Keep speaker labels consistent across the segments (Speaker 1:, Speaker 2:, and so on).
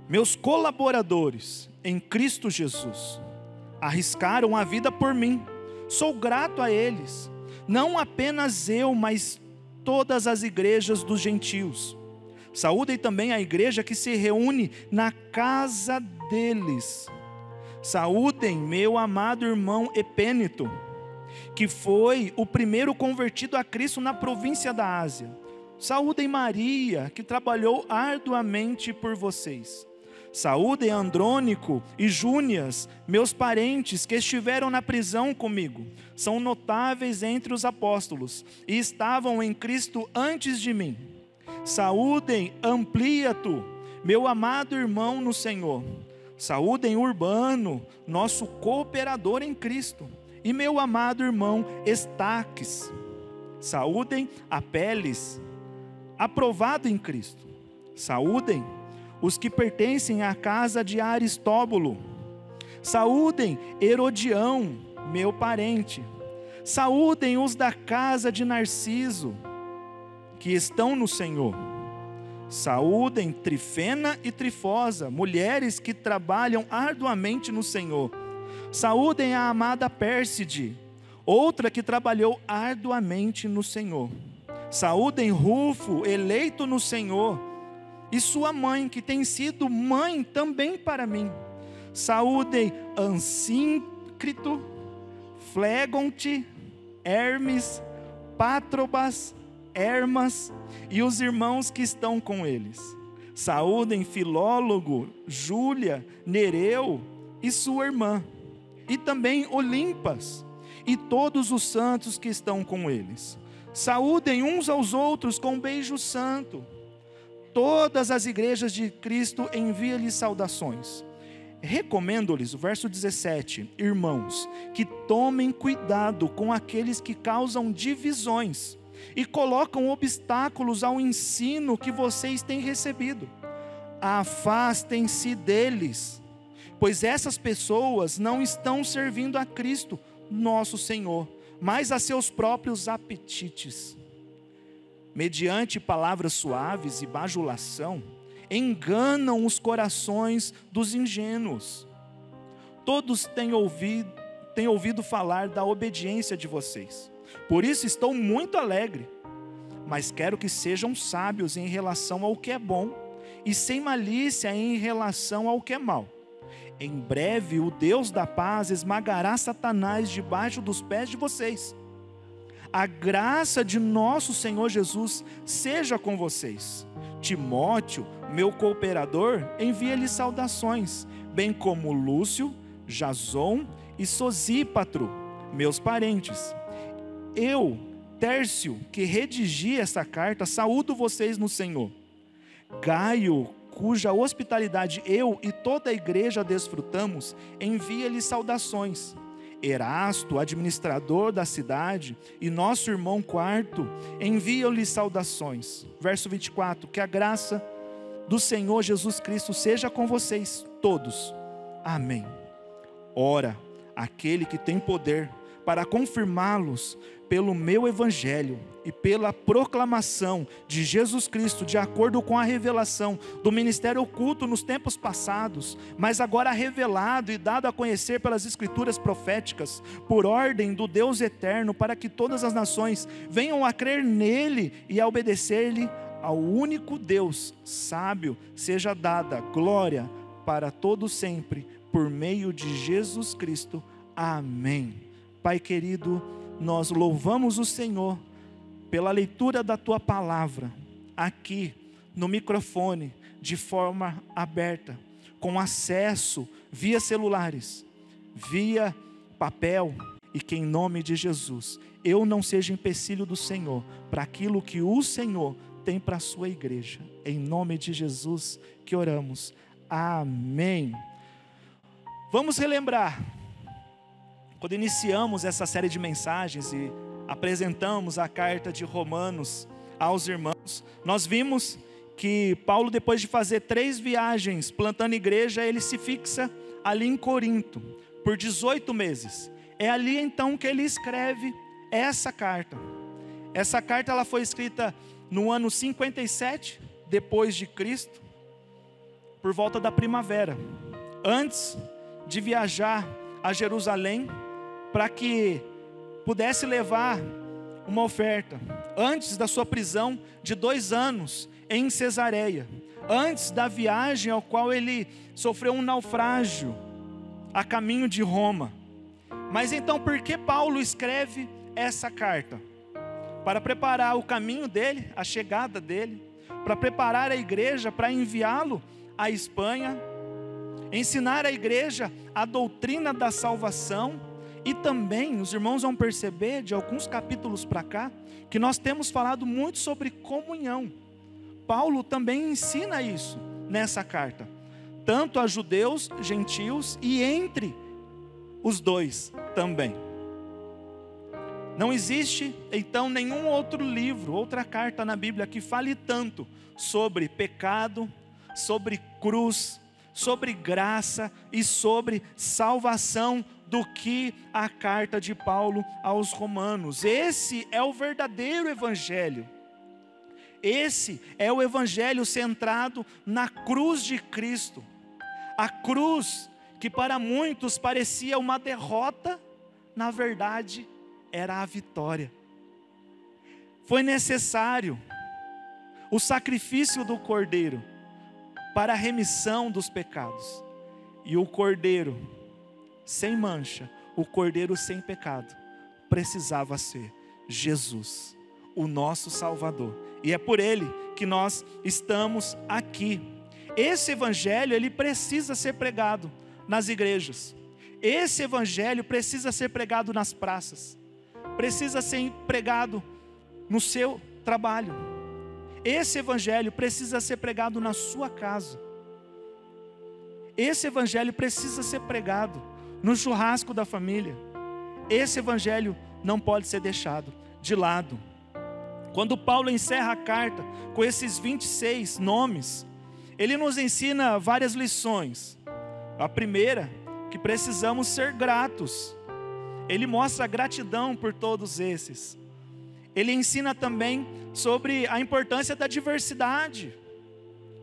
Speaker 1: Meus colaboradores em Cristo Jesus arriscaram a vida por mim. Sou grato a eles. Não apenas eu, mas todas as igrejas dos gentios. Saúdem também a igreja que se reúne na casa deles. Saúdem meu amado irmão Epêneto, que foi o primeiro convertido a Cristo na província da Ásia. Saúdem Maria, que trabalhou arduamente por vocês. Saúdem Andrônico e Júnias, meus parentes que estiveram na prisão comigo. São notáveis entre os apóstolos e estavam em Cristo antes de mim. Saúdem Ampliato, meu amado irmão no Senhor. Saúdem Urbano, nosso cooperador em Cristo, e meu amado irmão Estaques. Saúdem Apeles, aprovado em Cristo. Saúdem os que pertencem à casa de Aristóbulo. Saúdem Herodião, meu parente. Saúdem os da casa de Narciso, que estão no Senhor. Saúdem Trifena e Trifosa, mulheres que trabalham arduamente no Senhor. Saúdem a amada Pérside, outra que trabalhou arduamente no Senhor. Saúdem Rufo, eleito no Senhor, e sua mãe, que tem sido mãe também para mim. Saúdem Ansíncrito, Flegonte, Hermes, Pátrobas, Hermas e os irmãos que estão com eles. Saúdem Filólogo, Júlia, Nereu e sua irmã, e também Olimpas e todos os santos que estão com eles. Saúdem uns aos outros com um beijo santo. Todas as igrejas de Cristo enviam-lhes saudações. Recomendo-lhes, o verso 17, irmãos, que tomem cuidado com aqueles que causam divisões e colocam obstáculos ao ensino que vocês têm recebido. Afastem-se deles, pois essas pessoas não estão servindo a Cristo, nosso Senhor, mas a seus próprios apetites. Mediante palavras suaves e bajulação, enganam os corações dos ingênuos. Todos têm ouvido falar da obediência de vocês. Por isso estou muito alegre, mas quero que sejam sábios em relação ao que é bom e sem malícia em relação ao que é mal. Em breve o Deus da paz esmagará Satanás debaixo dos pés de vocês. A graça de nosso Senhor Jesus seja com vocês. Timóteo, meu cooperador, envia-lhe saudações, bem como Lúcio, Jason e Sosípatro, meus parentes. Eu, Tércio, que redigi essa carta, saúdo vocês no Senhor. Gaio, cuja hospitalidade eu e toda a igreja desfrutamos, envia-lhe saudações. Erasto, administrador da cidade, e nosso irmão Quarto, enviam-lhe saudações. Verso 24, que a graça do Senhor Jesus Cristo seja com vocês todos. Amém. Ora, aquele que tem poder para confirmá-los pelo meu evangelho e pela proclamação de Jesus Cristo, de acordo com a revelação do ministério oculto nos tempos passados, mas agora revelado e dado a conhecer pelas escrituras proféticas, por ordem do Deus eterno, para que todas as nações venham a crer nele e a obedecer-lhe. Ao único Deus sábio seja dada glória para todo sempre, por meio de Jesus Cristo. Amém. Pai querido, nós louvamos o Senhor pela leitura da Tua palavra, aqui no microfone, de forma aberta, com acesso via celulares, via papel, e que em nome de Jesus, eu não seja empecilho do Senhor, para aquilo que o Senhor tem para a sua igreja. Em nome de Jesus que oramos. Amém. Vamos relembrar. Quando iniciamos essa série de mensagens e apresentamos a carta de Romanos aos irmãos, nós vimos que Paulo, depois de fazer 3 viagens plantando igreja, ele se fixa ali em Corinto por 18 meses. É ali então que ele escreve essa carta. Essa carta ela foi escrita no ano 57 depois de Cristo, por volta da primavera, antes de viajar a Jerusalém, para que pudesse levar uma oferta, antes da sua prisão de 2 anos em Cesareia, antes da viagem ao qual ele sofreu um naufrágio a caminho de Roma. Mas então, por que Paulo escreve essa carta? Para preparar o caminho dele, a chegada dele, para preparar a igreja para enviá-lo à Espanha, ensinar a igreja a doutrina da salvação. E também, os irmãos vão perceber, de alguns capítulos para cá, que nós temos falado muito sobre comunhão. Paulo também ensina isso nessa carta, tanto a judeus, gentios, e entre os dois também. Não existe, então, nenhum outro livro, outra carta na Bíblia que fale tanto sobre pecado, sobre cruz, sobre graça e sobre salvação do que a carta de Paulo aos Romanos. Esse é o verdadeiro evangelho. Esse é o evangelho centrado na cruz de Cristo. A cruz que para muitos parecia uma derrota, na verdade era a vitória. Foi necessário o sacrifício do Cordeiro para a remissão dos pecados. E o Cordeiro sem mancha, o Cordeiro sem pecado, precisava ser Jesus, o nosso Salvador. E é por Ele que nós estamos aqui. Esse evangelho, ele precisa ser pregado nas igrejas. Esse evangelho precisa ser pregado nas praças. Precisa ser pregado no seu trabalho. Esse evangelho precisa ser pregado na sua casa. Esse evangelho precisa ser pregado no churrasco da família. Esse evangelho não pode ser deixado de lado. Quando Paulo encerra a carta com esses 26 nomes, ele nos ensina várias lições. A primeira, que precisamos ser gratos. Ele mostra gratidão por todos esses. Ele ensina também sobre a importância da diversidade.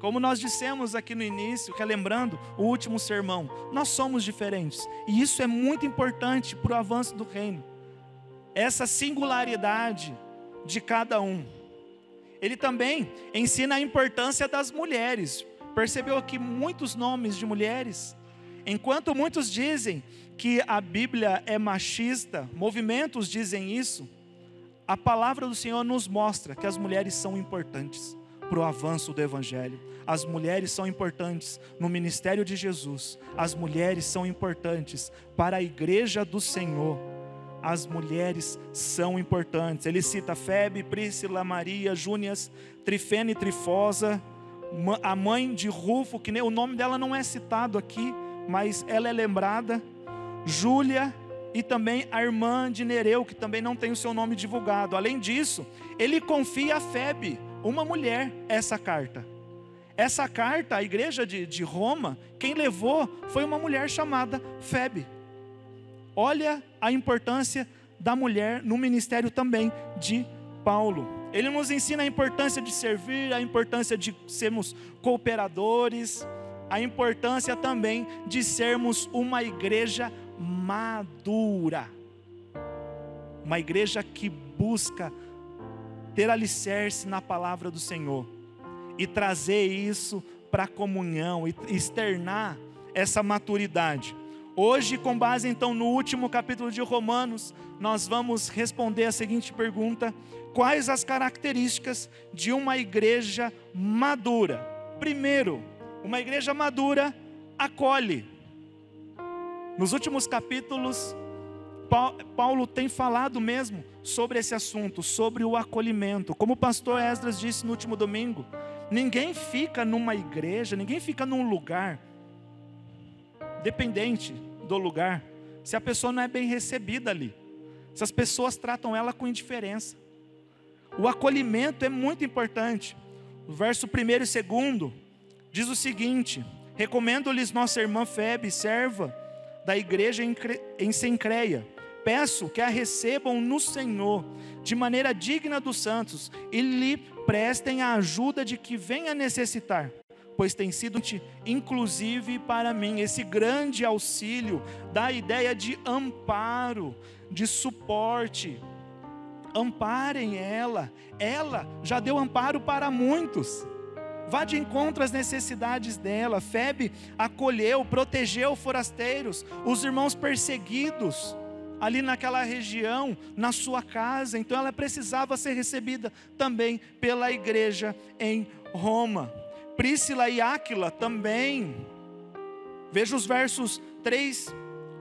Speaker 1: Como nós dissemos aqui no início, relembrando o último sermão, nós somos diferentes. E isso é muito importante para o avanço do reino. Essa singularidade de cada um. Ele também ensina a importância das mulheres. Percebeu aqui muitos nomes de mulheres? Enquanto muitos dizem que a Bíblia é machista, movimentos dizem isso, a palavra do Senhor nos mostra que as mulheres são importantes para o avanço do Evangelho. As mulheres são importantes no ministério de Jesus. As mulheres são importantes para a igreja do Senhor. As mulheres são importantes. Ele cita Febe, Príscila, Maria, Júnias, Trifena e Trifosa, a mãe de Rufo, que nem o nome dela não é citado aqui, mas ela é lembrada, Júlia, e também a irmã de Nereu, que também não tem o seu nome divulgado. Além disso, ele confia a Febe, uma mulher, essa carta. Essa carta, a igreja de Roma, quem levou foi uma mulher chamada Febe. Olha a importância da mulher no ministério também de Paulo. Ele nos ensina a importância de servir, a importância de sermos cooperadores, a importância também de sermos uma igreja madura. Uma igreja que busca ter alicerce na palavra do Senhor e trazer isso para a comunhão e externar essa maturidade. Hoje, com base então no último capítulo de Romanos, nós vamos responder a seguinte pergunta: quais as características de uma igreja madura? Primeiro, uma igreja madura acolhe. Nos últimos capítulos, Paulo tem falado mesmo sobre esse assunto, sobre o acolhimento. Como o pastor Esdras disse no último domingo, ninguém fica numa igreja, ninguém fica num lugar, dependente do lugar, se a pessoa não é bem recebida ali, se as pessoas tratam ela com indiferença. O acolhimento é muito importante. O verso 1 e 2 diz o seguinte: recomendo-lhes nossa irmã Febe, serva da igreja em Cencreia. Peço que a recebam no Senhor, de maneira digna dos santos, e lhe prestem a ajuda de que venha necessitar, pois tem sido inclusive para mim. Esse grande auxílio dá a ideia de amparo, de suporte. Amparem ela já deu amparo para muitos. Vá de encontro às necessidades dela. Febe acolheu, protegeu forasteiros, os irmãos perseguidos, ali naquela região, na sua casa. Então ela precisava ser recebida também pela igreja em Roma. Príscila e Áquila também. Veja os versos 3,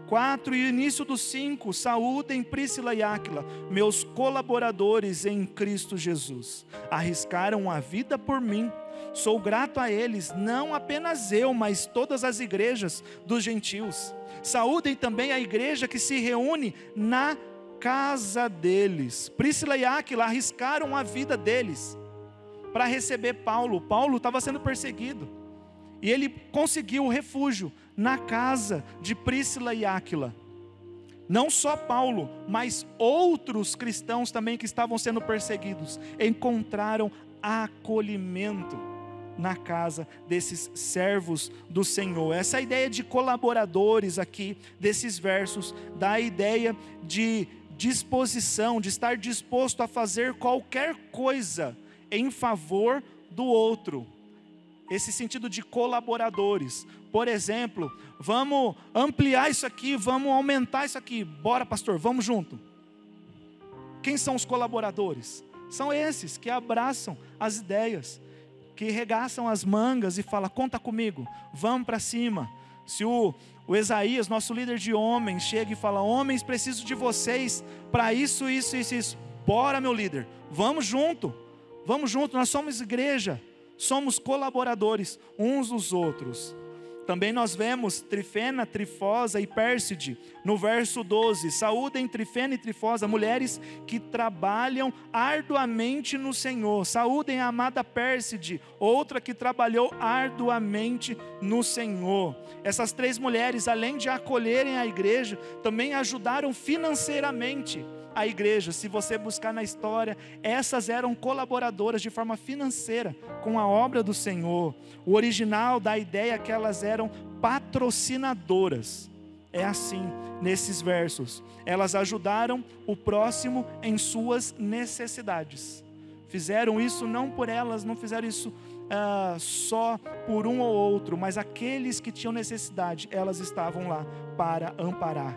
Speaker 1: 4 e o início do 5. Saúdem Príscila e Áquila, meus colaboradores em Cristo Jesus. Arriscaram a vida por mim. Sou grato a eles, não apenas eu, mas todas as igrejas dos gentios. Saúdem também a igreja que se reúne na casa deles. Príscila e Áquila arriscaram a vida deles para receber Paulo. Paulo estava sendo perseguido e ele conseguiu refúgio na casa de Príscila e Áquila. Não só Paulo, mas outros cristãos também que estavam sendo perseguidos encontraram acolhimento na casa desses servos do Senhor. Essa ideia de colaboradores aqui, desses versos, dá a ideia de disposição, de estar disposto a fazer qualquer coisa em favor do outro. Esse sentido de colaboradores. Por exemplo, vamos ampliar isso aqui, vamos aumentar isso aqui. Bora, pastor, vamos junto. Quem são os colaboradores? São esses que abraçam as ideias, que regaçam as mangas e falam, conta comigo, vamos para cima. Se o Esaías, nosso líder de homens, chega e fala, homens, preciso de vocês para isso, bora meu líder, vamos junto, nós somos igreja, somos colaboradores uns dos outros. Também nós vemos Trifena, Trifosa e Pérside, no verso 12. Saúdem Trifena e Trifosa, mulheres que trabalham arduamente no Senhor. Saúdem a amada Pérside, outra que trabalhou arduamente no Senhor. Essas 3 mulheres, além de acolherem a igreja, também ajudaram financeiramente a igreja. Se você buscar na história, essas eram colaboradoras de forma financeira com a obra do Senhor. O original da ideia é que elas eram patrocinadoras. É assim nesses versos. Elas ajudaram o próximo em suas necessidades. Fizeram isso não por elas, não fizeram isso só por um ou outro, mas aqueles que tinham necessidade, elas estavam lá para amparar.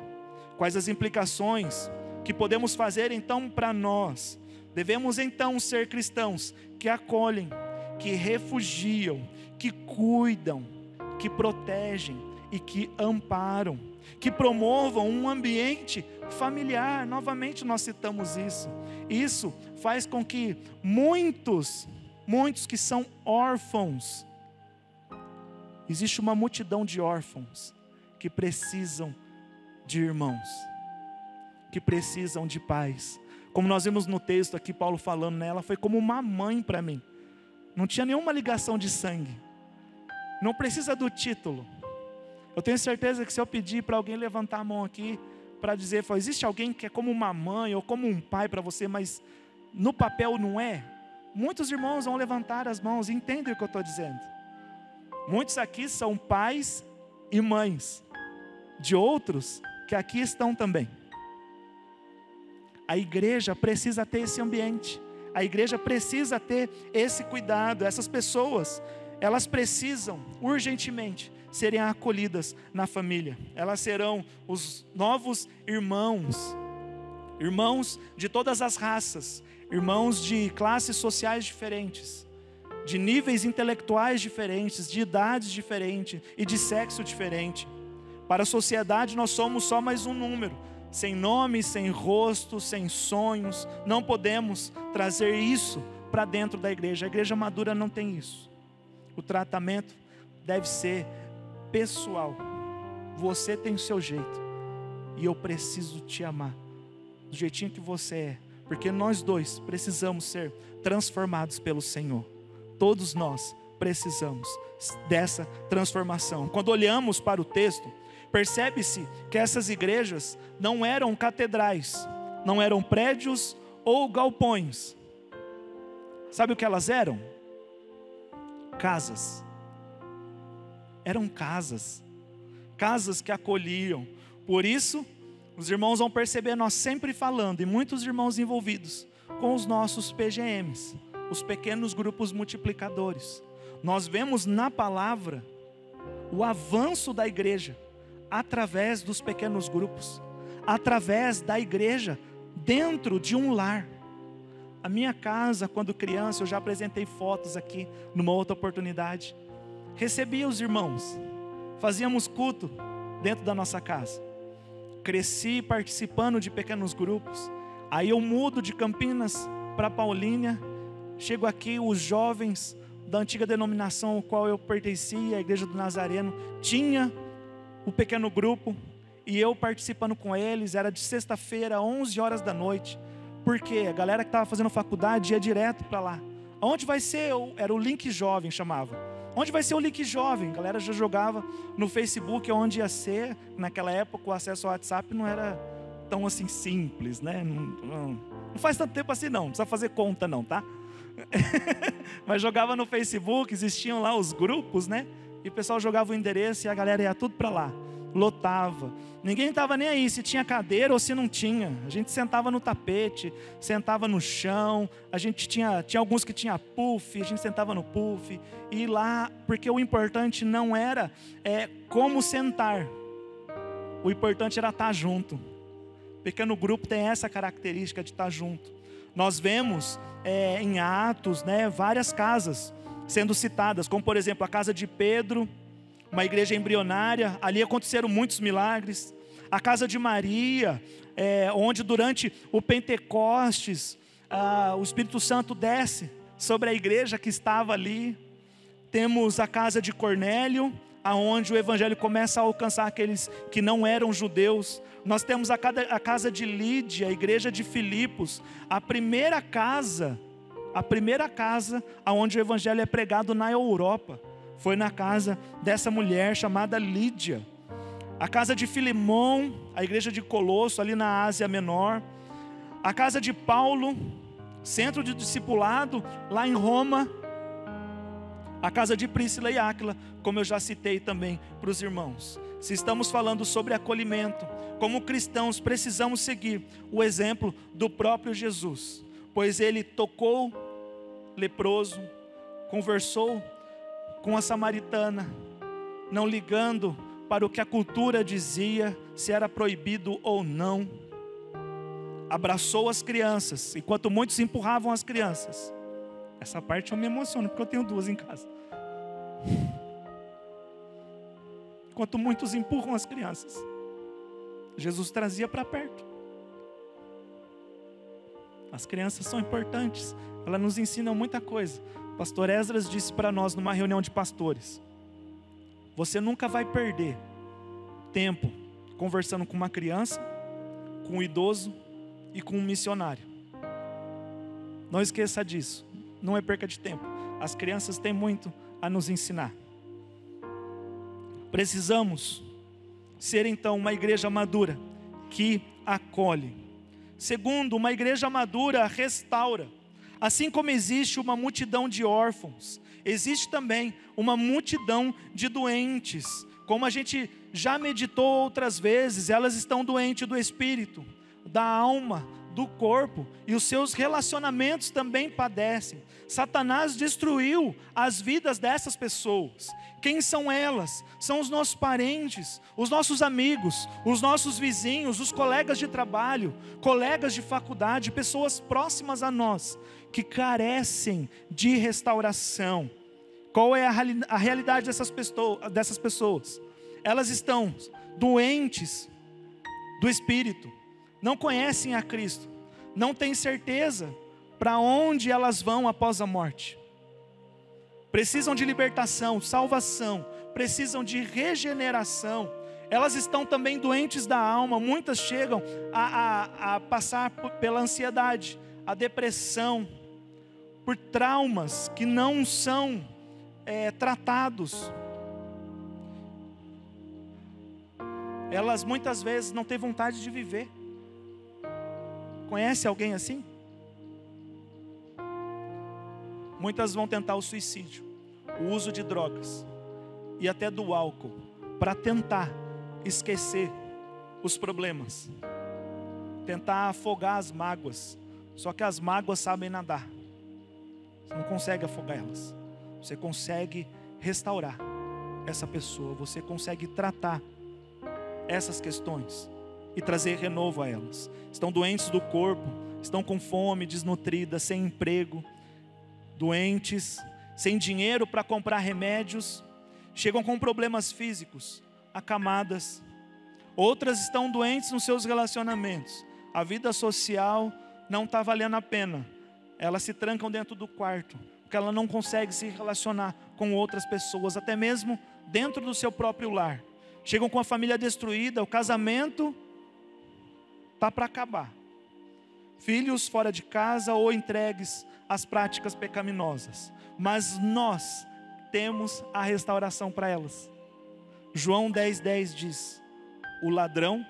Speaker 1: Quais as implicações que podemos fazer então para nós? Devemos então ser cristãos que acolhem, que refugiam, que cuidam, que protegem e que amparam, que promovam um ambiente familiar. Novamente nós citamos isso. Isso faz com que muitos que são órfãos, existe uma multidão de órfãos que precisam de irmãos, que precisam de pais. Como nós vimos no texto aqui, Paulo falando, ela foi como uma mãe para mim. Não tinha nenhuma ligação de sangue. Não precisa do título. Eu tenho certeza que se eu pedir para alguém levantar a mão aqui, para dizer, existe alguém que é como uma mãe ou como um pai para você, mas no papel não é? Muitos irmãos vão levantar as mãos e entendem o que eu estou dizendo. Muitos aqui são pais e mães de outros que aqui estão também. A igreja precisa ter esse ambiente. A igreja precisa ter esse cuidado. Essas pessoas, elas precisam urgentemente serem acolhidas na família. Elas serão os novos irmãos, irmãos de todas as raças, irmãos de classes sociais diferentes, de níveis intelectuais diferentes, de idades diferentes e de sexo diferente. Para a sociedade nós somos só mais um número, sem nome, sem rosto, sem sonhos. Não podemos trazer isso para dentro da igreja. A igreja madura não tem isso. O tratamento deve ser pessoal. Você tem o seu jeito e eu preciso te amar do jeitinho que você é, porque nós dois precisamos ser transformados pelo Senhor. Todos nós precisamos dessa transformação. Quando olhamos para o texto, percebe-se que essas igrejas não eram catedrais, não eram prédios ou galpões. Sabe o que elas eram? Casas. eram casas que acolhiam. Por isso, os irmãos vão perceber nós sempre falando, e muitos irmãos envolvidos, com os nossos PGMs, os pequenos grupos multiplicadores. Nós vemos na palavra o avanço da igreja, através dos pequenos grupos, através da igreja, dentro de um lar. A minha casa, quando criança, eu já apresentei fotos aqui, numa outra oportunidade, recebia os irmãos, fazíamos culto dentro da nossa casa. Cresci participando de pequenos grupos. Aí eu mudo de Campinas para Paulínia. Chego aqui, os jovens da antiga denominação ao qual eu pertencia, a Igreja do Nazareno, tinha o pequeno grupo, e eu participando com eles. Era de sexta-feira, 11 horas da noite, porque a galera que estava fazendo faculdade ia direto para lá. Onde vai ser? Era o Link Jovem, chamava. Onde vai ser o Link Jovem? A galera já jogava no Facebook onde ia ser. Naquela época o acesso ao WhatsApp não era tão assim simples, né? Não faz tanto tempo assim não precisa fazer conta não, tá? Mas jogava no Facebook, existiam lá os grupos, né? E o pessoal jogava o endereço e a galera ia tudo para lá. Lotava. Ninguém estava nem aí se tinha cadeira ou se não tinha. A gente sentava no tapete, sentava no chão. A gente tinha alguns que tinha puff, a gente sentava no puff. E lá, porque o importante não era como sentar. O importante era estar junto. Pequeno grupo tem essa característica de estar junto. Nós vemos em Atos, né, várias casas sendo citadas, como por exemplo a casa de Pedro, uma igreja embrionária. Ali aconteceram muitos milagres. A casa de Maria, onde durante o Pentecostes o Espírito Santo desce sobre a igreja que estava ali. Temos a casa de Cornélio, aonde o evangelho começa a alcançar aqueles que não eram judeus. Nós temos a casa de Lídia, a igreja de Filipos, a primeira casa aonde o evangelho é pregado na Europa. Foi na casa dessa mulher chamada Lídia. A casa de Filemão, a igreja de Colosso, ali na Ásia Menor. A casa de Paulo, centro de discipulado, lá em Roma. A casa de Príscila e Áquila, como eu já citei também para os irmãos. Se estamos falando sobre acolhimento, como cristãos precisamos seguir o exemplo do próprio Jesus, pois ele tocou leproso, conversou com a samaritana, não ligando para o que a cultura dizia, se era proibido ou não. Abraçou as crianças, enquanto muitos empurravam as crianças. Essa parte eu me emociono, porque eu tenho duas em casa. Enquanto muitos empurram as crianças, Jesus trazia para perto. As crianças são importantes, elas nos ensinam muita coisa. O pastor Esdras disse para nós numa reunião de pastores: você nunca vai perder tempo conversando com uma criança, com um idoso e com um missionário. Não esqueça disso, não é perca de tempo. As crianças têm muito a nos ensinar. Precisamos ser então uma igreja madura que acolhe. Segundo, uma igreja madura restaura. Assim como existe uma multidão de órfãos, existe também uma multidão de doentes. Como a gente já meditou outras vezes, elas estão doentes do espírito, da alma, do corpo, e os seus relacionamentos também padecem. Satanás destruiu as vidas dessas pessoas. Quem são elas? São os nossos parentes, os nossos amigos, os nossos vizinhos, os colegas de trabalho, colegas de faculdade, pessoas próximas a nós, que carecem de restauração. Qual é a realidade dessas pessoas? Elas estão doentes do espírito, não conhecem a Cristo, não têm certeza para onde elas vão após a morte. Precisam de libertação, salvação, precisam de regeneração. Elas estão também doentes da alma. Muitas chegam a passar pela ansiedade, a depressão, por traumas que não são tratados. Elas muitas vezes não têm vontade de viver. Conhece alguém assim? Muitas vão tentar o suicídio, o uso de drogas. e até do álcool, para tentar esquecer os problemas, tentar afogar as mágoas. Só que as mágoas sabem nadar. Você não consegue afogar elas. Você consegue restaurar essa pessoa. Você consegue tratar essas questões e trazer renovo a elas. Estão doentes do corpo, estão com fome, desnutridas, sem emprego, doentes, sem dinheiro para comprar remédios, chegam com problemas físicos, acamadas. Outras estão doentes nos seus relacionamentos. A vida social não está valendo a pena. Elas se trancam dentro do quarto, porque ela não consegue se relacionar com outras pessoas, até mesmo dentro do seu próprio lar. Chegam com a família destruída, o casamento está para acabar. Filhos fora de casa ou entregues às práticas pecaminosas. Mas nós temos a restauração para elas. João 10:10 diz: o ladrão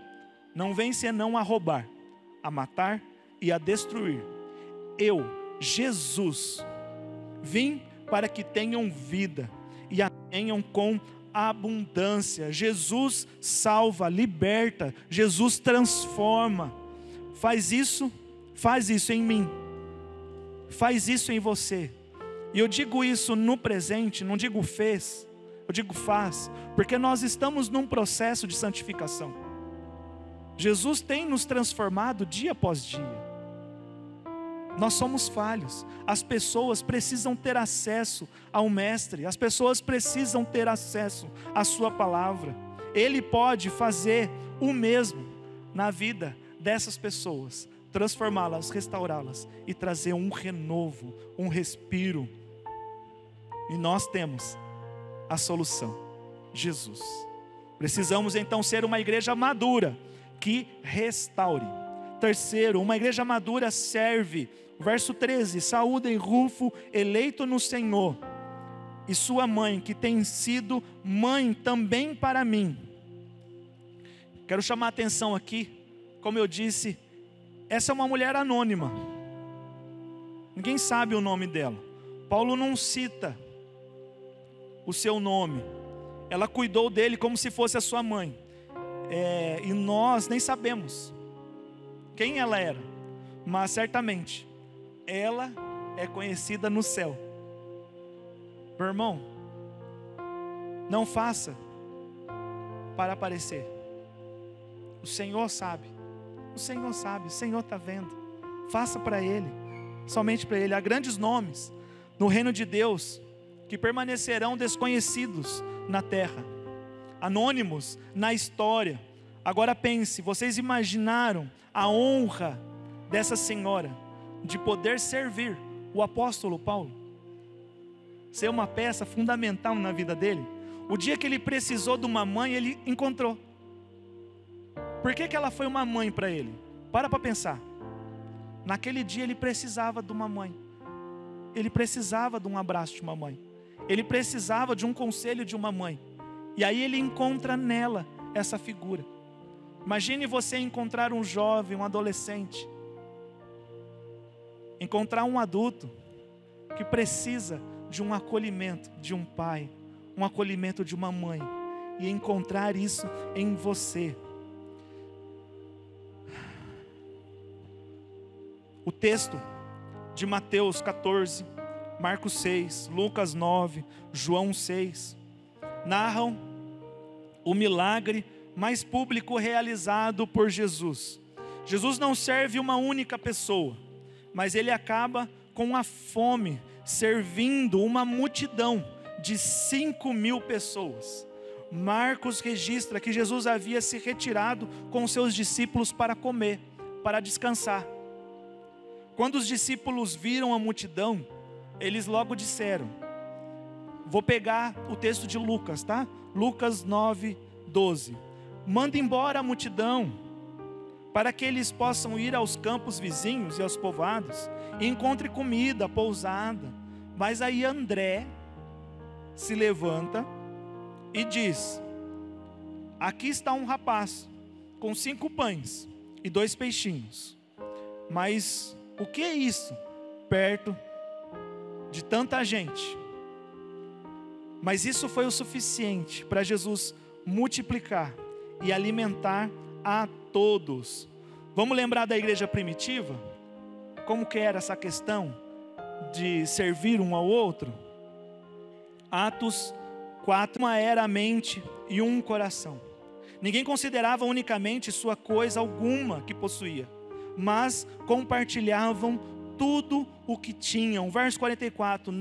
Speaker 1: não vem senão a roubar, a matar e a destruir. Eu, Jesus, vim para que tenham vida e a tenham com abundância. Jesus salva, liberta, Jesus transforma. Faz isso em mim, faz isso em você. E eu digo isso no presente, não digo fez, eu digo faz, porque nós estamos num processo de santificação. Jesus tem nos transformado dia após dia. Nós somos falhos. As pessoas precisam ter acesso ao Mestre. As pessoas precisam ter acesso à sua palavra. Ele pode fazer o mesmo na vida dessas pessoas, transformá-las, restaurá-las e trazer um renovo, um respiro. E nós temos a solução: Jesus. Precisamos então ser uma igreja madura que restaure. Terceiro, uma igreja madura serve. Verso 13: saúdem Rufo, eleito no Senhor, e sua mãe, que tem sido mãe também para mim. Quero chamar a atenção aqui, como eu disse, essa é uma mulher anônima. Ninguém sabe o nome dela. Paulo não cita o seu nome. Ela cuidou dele como se fosse a sua mãe. E nós nem sabemos quem ela era, mas certamente ela é conhecida no céu. Meu irmão, não faça para aparecer. O Senhor sabe, o Senhor está vendo. Faça para Ele, somente para Ele. Há grandes nomes no reino de Deus que permanecerão desconhecidos na terra, anônimos na história. Agora pense, vocês imaginaram a honra dessa senhora de poder servir o apóstolo Paulo, ser uma peça fundamental na vida dele? O dia que ele precisou de uma mãe, ele encontrou. Por que ela foi uma mãe para ele? Para pensar. Naquele dia ele precisava de uma mãe. Ele precisava de um abraço de uma mãe. Ele precisava de um conselho de uma mãe. E aí ele encontra nela essa figura. Imagine você encontrar um jovem, um adolescente, encontrar um adulto que precisa de um acolhimento de um pai, um acolhimento de uma mãe, e encontrar isso em você. O texto de Mateus 14, Marcos 6, Lucas 9, João 6, narram o milagre mais público realizado por Jesus. Jesus não serve uma única pessoa, mas ele acaba com a fome, servindo uma multidão de 5.000 pessoas. Marcos registra que Jesus havia se retirado com seus discípulos para comer, para descansar. Quando os discípulos viram a multidão, eles logo disseram, vou pegar o texto de Lucas, tá? Lucas 9, 12. Manda embora a multidão, para que eles possam ir aos campos vizinhos e aos povoados, e encontre comida, pousada. Mas aí André se levanta e diz, aqui está um rapaz, com 5 pães e 2 peixinhos. Mas o que é isso, perto de tanta gente? Mas isso foi o suficiente para Jesus multiplicar e alimentar a todos. Vamos lembrar da igreja primitiva? Como que era essa questão de servir um ao outro? Atos 4, uma era a mente e um coração. Ninguém considerava unicamente sua coisa alguma que possuía, mas compartilhavam tudo o que tinham. Verso 34,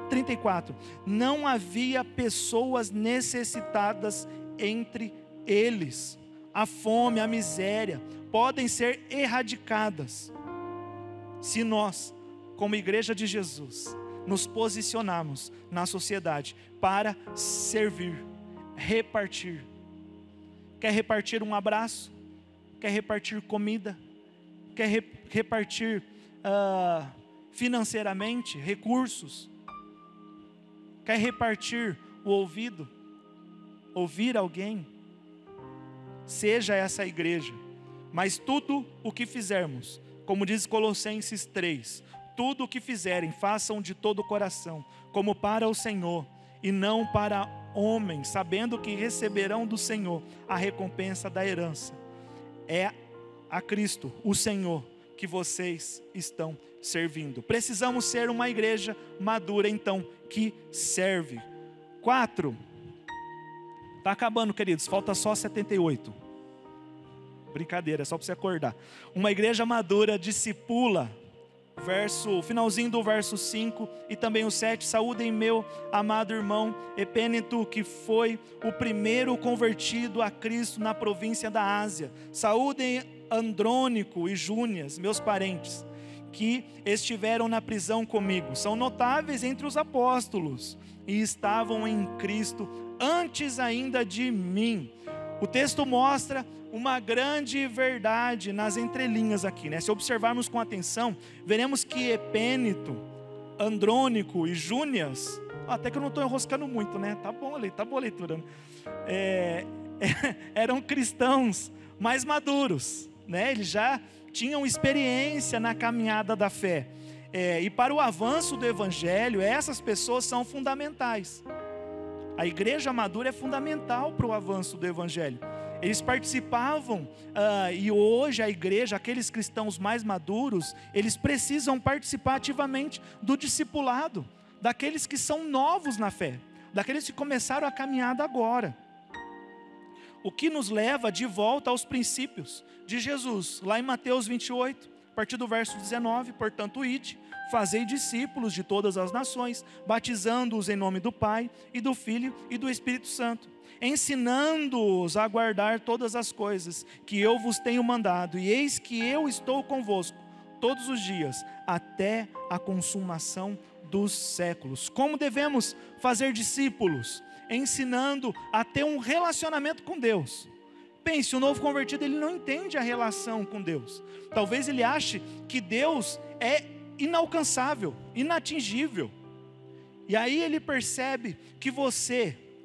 Speaker 1: 34. Não havia pessoas necessitadas entre eles. A fome, a miséria podem ser erradicadas se nós, como igreja de Jesus, nos posicionarmos na sociedade para servir, repartir. Quer repartir um abraço? Quer repartir comida? Quer repartir financeiramente, recursos? Quer repartir o ouvido? Ouvir alguém? Seja essa a igreja. Mas tudo o que fizermos, como diz Colossenses 3, tudo o que fizerem, façam de todo o coração, como para o Senhor, e não para homens, sabendo que receberão do Senhor a recompensa da herança. É a Cristo, o Senhor, que vocês estão servindo. Precisamos ser uma igreja madura, então, que serve. 4. Está acabando, queridos, falta só 78. Brincadeira, é só para você acordar. Uma igreja madura discipula. Finalzinho do verso 5 e também o 7. Saúdem meu amado irmão Epêneto, que foi o primeiro convertido a Cristo na província da Ásia. Saúdem Andrônico e Júnias, meus parentes, que estiveram na prisão comigo. São notáveis entre os apóstolos e estavam em Cristo antes ainda de mim. O texto mostra uma grande verdade nas entrelinhas aqui, né? Se observarmos com atenção, veremos que Epêneto, Andrônico e Júnias, até que eu não estou enroscando muito, né? Tá boa a leitura, né? Eram cristãos mais maduros, né? Eles já tinham experiência na caminhada da fé. E para o avanço do evangelho, essas pessoas são fundamentais. A igreja madura é fundamental para o avanço do evangelho. Eles participavam, e hoje a igreja, aqueles cristãos mais maduros, eles precisam participar ativamente do discipulado, daqueles que são novos na fé, daqueles que começaram a caminhada agora. O que nos leva de volta aos princípios de Jesus, lá em Mateus 28, a partir do verso 19, portanto, ide, fazei discípulos de todas as nações, batizando-os em nome do Pai, e do Filho, e do Espírito Santo, ensinando-os a guardar todas as coisas que eu vos tenho mandado, e eis que eu estou convosco todos os dias, até a consumação dos séculos. Como devemos fazer discípulos? Ensinando a ter um relacionamento com Deus. Pense, o novo convertido, ele não entende a relação com Deus. Talvez ele ache que Deus é inalcançável, inatingível. E aí ele percebe que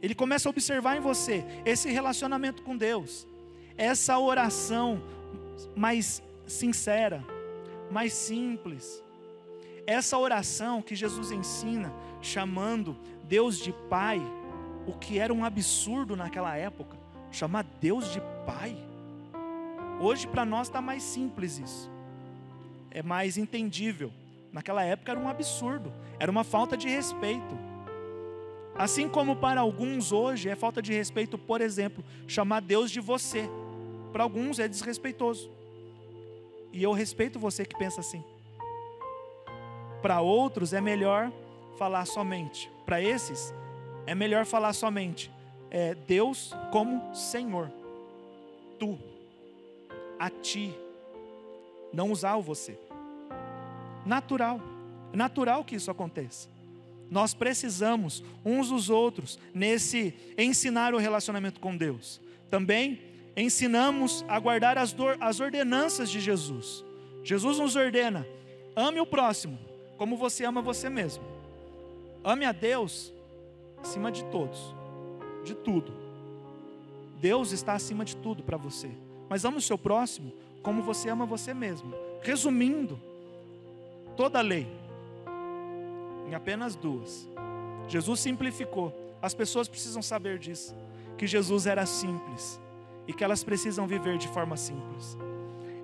Speaker 1: ele começa a observar em você esse relacionamento com Deus, essa oração mais sincera, mais simples, essa oração que Jesus ensina, chamando Deus de Pai, o que era um absurdo naquela época, chamar Deus de Pai. Hoje para nós está mais simples isso, é mais entendível. Naquela época era um absurdo, era uma falta de respeito. Assim como para alguns hoje é falta de respeito, por exemplo, chamar Deus de você. Para alguns é desrespeitoso. E eu respeito você que pensa assim. Para outros é melhor falar somente. Para esses é melhor falar somente Deus como Senhor. Tu, a ti, não usar o você. Natural que isso aconteça. Nós precisamos uns dos outros nesse ensinar o relacionamento com Deus. Também ensinamos a guardar as ordenanças de Jesus. Jesus nos ordena: ame o próximo como você ama você mesmo. Ame a Deus acima de todos, de tudo. Deus está acima de tudo para você. Mas ame o seu próximo como você ama você mesmo. Resumindo, toda a lei em apenas 2. Jesus simplificou As pessoas precisam saber disso, que Jesus era simples e que elas precisam viver de forma simples.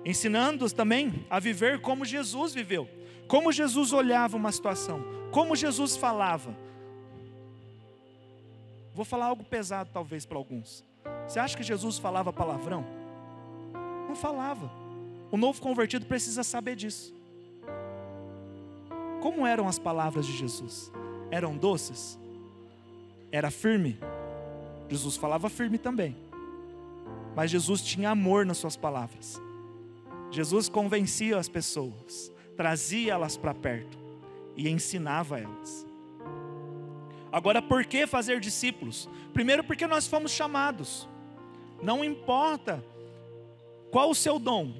Speaker 1: Ensinando-os também a viver como Jesus viveu, como Jesus olhava uma situação, como Jesus falava. Vou falar algo pesado talvez para alguns. Você acha que Jesus falava palavrão? Não falava. O novo convertido precisa saber disso. Como eram as palavras de Jesus? Eram doces? Era firme? Jesus falava firme também. Mas Jesus tinha amor nas suas palavras. Jesus convencia as pessoas, trazia elas para perto e ensinava elas. Agora, por que fazer discípulos? Primeiro, porque nós fomos chamados. Não importa qual o seu dom.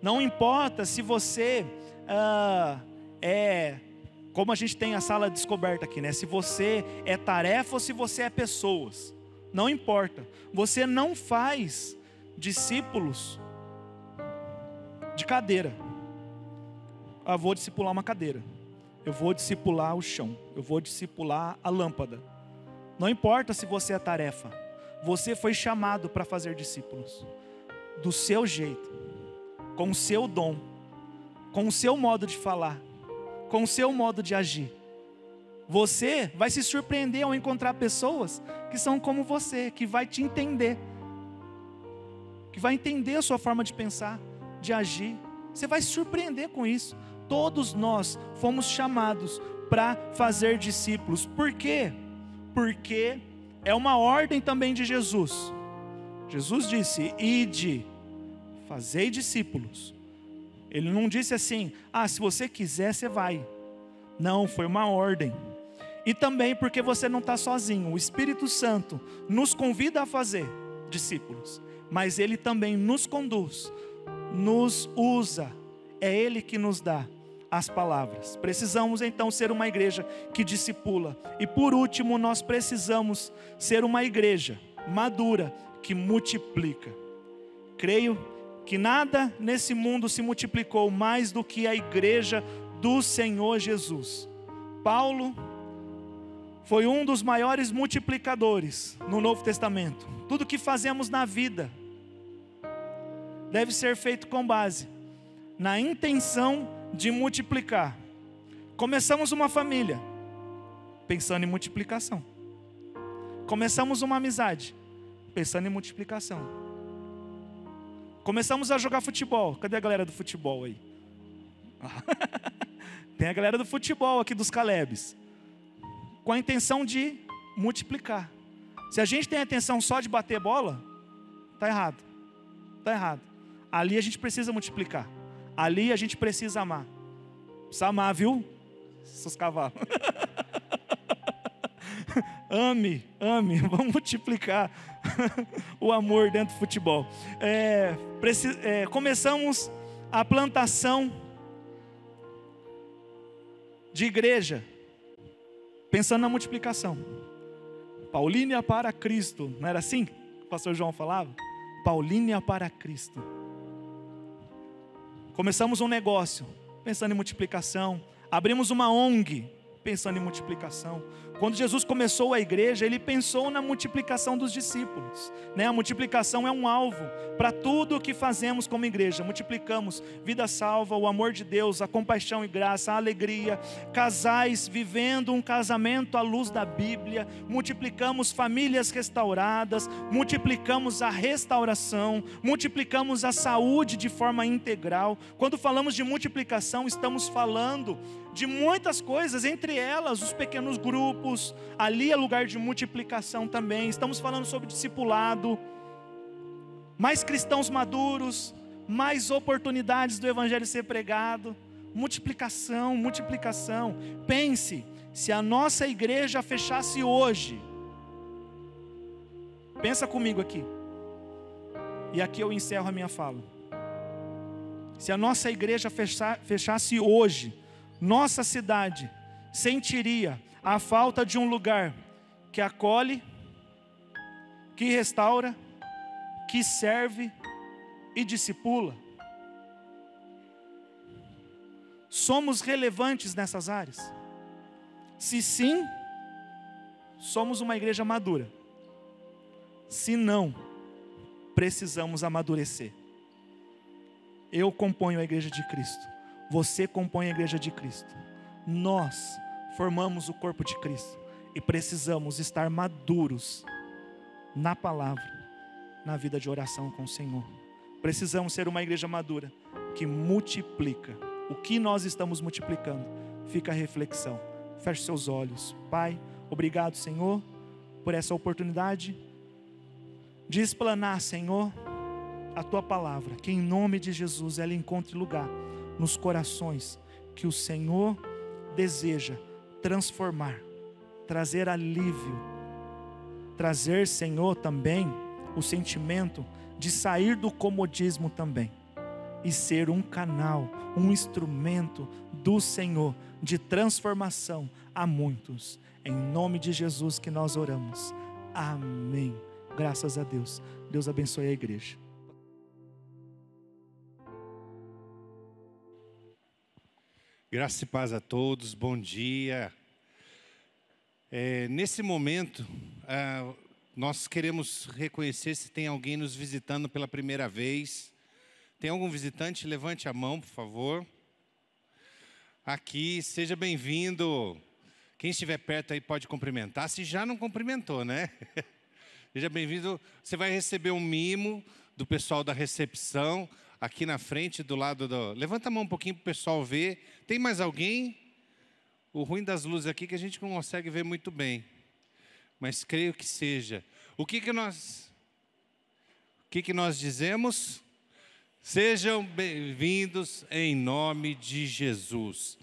Speaker 1: Não importa se você como a gente tem a sala descoberta aqui, né? Se você é tarefa ou se você é pessoas. Não importa. Você não faz discípulos de cadeira. Vou discipular uma cadeira. Eu vou discipular o chão. Eu vou discipular a lâmpada. Não importa se você é tarefa. Você foi chamado para fazer discípulos. Do seu jeito. Com o seu dom. Com o seu modo de falar. Com o seu modo de agir. Você vai se surpreender ao encontrar pessoas que são como você. Que vai te entender. Que vai entender a sua forma de pensar, de agir. Você vai se surpreender com isso. Todos nós fomos chamados para fazer discípulos. Por quê? Porque é uma ordem também de Jesus. Jesus disse: ide, fazei discípulos. Ele não disse assim: se você quiser, você vai. Não, foi uma ordem. E também porque você não está sozinho. O Espírito Santo nos convida a fazer discípulos. Mas Ele também nos conduz, nos usa. É Ele que nos dá as palavras. Precisamos então ser uma igreja que discipula. E por último, nós precisamos ser uma igreja madura que multiplica. Creio que nada nesse mundo se multiplicou mais do que a igreja do Senhor Jesus. Paulo foi um dos maiores multiplicadores no Novo Testamento. Tudo que fazemos na vida deve ser feito com base na intenção de multiplicar. Começamos uma família pensando em multiplicação. Começamos uma amizade pensando em multiplicação. Começamos a jogar futebol. Cadê a galera do futebol aí? Tem a galera do futebol aqui dos Calebes, com a intenção de multiplicar. Se a gente tem a intenção só de bater bola, está errado. Está errado. Ali a gente precisa multiplicar. Ali a gente precisa amar. Precisa amar, viu? Seus cavalos. Ame, vamos multiplicar o amor dentro do futebol. Começamos a plantação de igreja, pensando na multiplicação. Paulínia para Cristo, não era assim que o pastor João falava? Paulínia para Cristo. Começamos um negócio, pensando em multiplicação. Abrimos uma ONG, pensando em multiplicação. Quando Jesus começou a igreja, Ele pensou na multiplicação dos discípulos, né? A multiplicação é um alvo para tudo o que fazemos como igreja. Multiplicamos vida salva, o amor de Deus, a compaixão e graça, a alegria, casais vivendo um casamento à luz da Bíblia, multiplicamos famílias restauradas, multiplicamos a restauração, multiplicamos a saúde de forma integral. Quando falamos de multiplicação, estamos falando de muitas coisas, entre elas os pequenos grupos. Ali é lugar de multiplicação também. Estamos falando sobre discipulado, mais cristãos maduros, mais oportunidades do evangelho ser pregado. Multiplicação, multiplicação. Pense, se a nossa igreja fechasse hoje, pensa comigo aqui, e aqui eu encerro a minha fala. Se a nossa igreja fechasse hoje, nossa cidade sentiria a falta de um lugar que acolhe, que restaura, que serve e discipula. Somos relevantes nessas áreas? Se sim, somos uma igreja madura. Se não, precisamos amadurecer. Eu componho a igreja de Cristo. Você compõe a igreja de Cristo. Nós formamos o corpo de Cristo. E precisamos estar maduros na palavra, na vida de oração com o Senhor. Precisamos ser uma igreja madura que multiplica. O que nós estamos multiplicando? Fica a reflexão. Feche seus olhos. Pai, obrigado, Senhor, por essa oportunidade de explanar, Senhor, a Tua palavra. Que em nome de Jesus ela encontre lugar nos corações que o Senhor deseja transformar, trazer alívio, trazer, Senhor, também o sentimento de sair do comodismo também e ser um canal, um instrumento do Senhor de transformação a muitos. Em nome de Jesus que nós oramos. Amém. Graças a Deus. Deus abençoe a igreja.
Speaker 2: Graça e paz a todos, bom dia. Nesse momento, nós queremos reconhecer se tem alguém nos visitando pela primeira vez. Tem algum visitante? Levante a mão, por favor. Aqui, seja bem-vindo. Quem estiver perto aí pode cumprimentar, se já não cumprimentou, né? Seja bem-vindo. Você vai receber um mimo do pessoal da recepção, aqui na frente, do lado do... Levanta a mão um pouquinho para o pessoal ver. Tem mais alguém? O ruim das luzes aqui é que a gente não consegue ver muito bem. Mas creio que seja. O que nós dizemos? Sejam bem-vindos em nome de Jesus.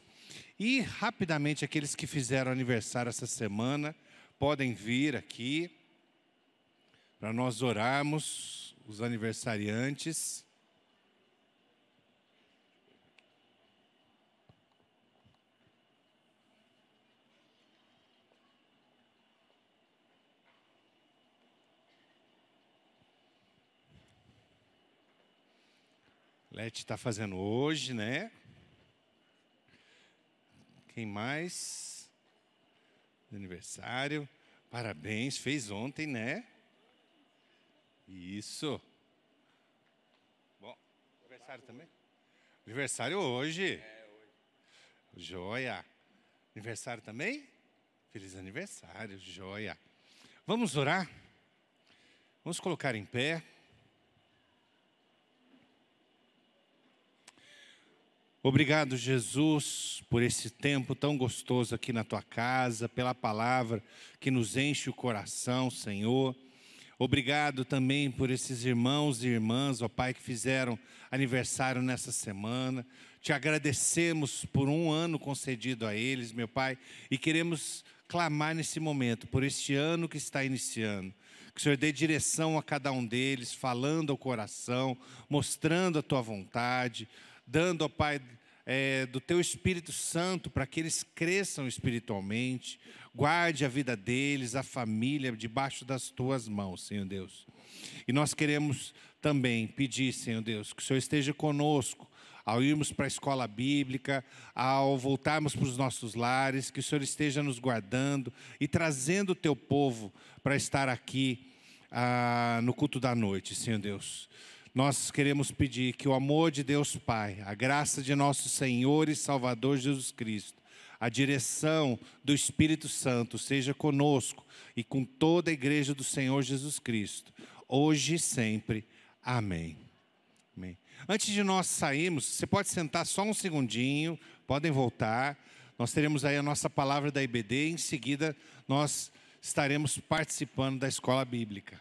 Speaker 2: E rapidamente, aqueles que fizeram aniversário essa semana, podem vir aqui para nós orarmos os aniversariantes. Lete está fazendo hoje, né? Quem mais? Aniversário. Parabéns, fez ontem, né? Isso. Bom, aniversário também? Aniversário hoje. Hoje. Joia. Aniversário também? Feliz aniversário, joia. Vamos orar? Vamos colocar em pé. Obrigado, Jesus, por esse tempo tão gostoso aqui na Tua casa, pela palavra que nos enche o coração, Senhor. Obrigado também por esses irmãos e irmãs, ó Pai, que fizeram aniversário nessa semana. Te agradecemos por um ano concedido a eles, meu Pai, e queremos clamar nesse momento por este ano que está iniciando. Que o Senhor dê direção a cada um deles, falando ao coração, mostrando a Tua vontade, dando, ó Pai, do Teu Espírito Santo para que eles cresçam espiritualmente. Guarde a vida deles, a família, debaixo das Tuas mãos, Senhor Deus. E nós queremos também pedir, Senhor Deus, que o Senhor esteja conosco ao irmos para a escola bíblica, ao voltarmos para os nossos lares, que o Senhor esteja nos guardando e trazendo o Teu povo para estar aqui no culto da noite, Senhor Deus. Nós queremos pedir que o amor de Deus Pai, a graça de nosso Senhor e Salvador Jesus Cristo, a direção do Espírito Santo seja conosco e com toda a igreja do Senhor Jesus Cristo, hoje e sempre. Amém. Amém. Antes de nós sairmos, você pode sentar só um segundinho, podem voltar. Nós teremos aí a nossa palavra da IBD, em seguida nós estaremos participando da escola bíblica.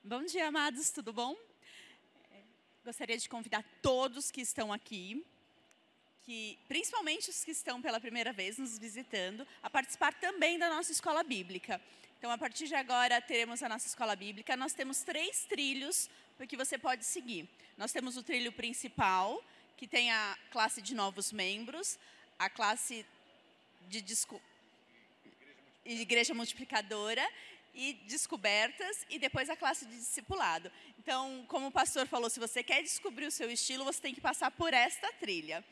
Speaker 3: Bom dia, amados, tudo bom? Gostaria de convidar todos que estão aqui, principalmente os que estão pela primeira vez nos visitando, a participar também da nossa escola bíblica. Então, a partir de agora, teremos a nossa escola bíblica. Nós temos 3 trilhos que você pode seguir. Nós temos o trilho principal, que tem a classe de novos membros, a classe de igreja multiplicadora, e descobertas, e depois a classe de discipulado. Então, como o pastor falou, se você quer descobrir o seu estilo, você tem que passar por esta trilha.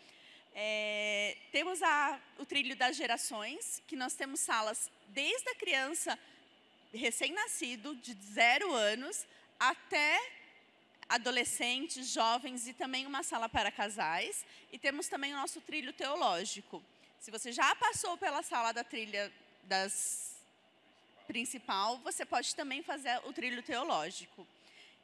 Speaker 3: Temos o trilho das gerações, que nós temos salas desde a criança recém-nascido, de 0 anos, até adolescentes, jovens e também uma sala para casais. E temos também o nosso trilho teológico. Se você já passou pela sala da trilha principal, você pode também fazer o trilho teológico.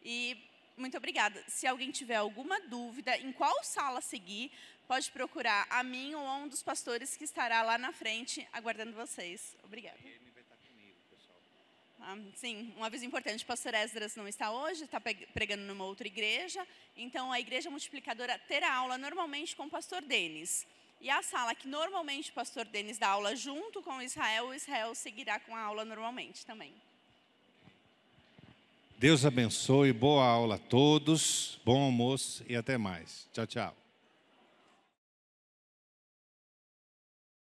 Speaker 3: E muito obrigada. Se alguém tiver alguma dúvida em qual sala seguir, pode procurar a mim ou a um dos pastores que estará lá na frente aguardando vocês. Obrigada. Sim, um aviso importante, o pastor Esdras não está hoje, está pregando numa outra igreja, então a igreja multiplicadora terá aula normalmente com o pastor Denis. E a sala que normalmente o pastor Denis dá aula junto com o Israel seguirá com a aula normalmente também.
Speaker 2: Deus abençoe, boa aula a todos, bom almoço e até mais. Tchau, tchau.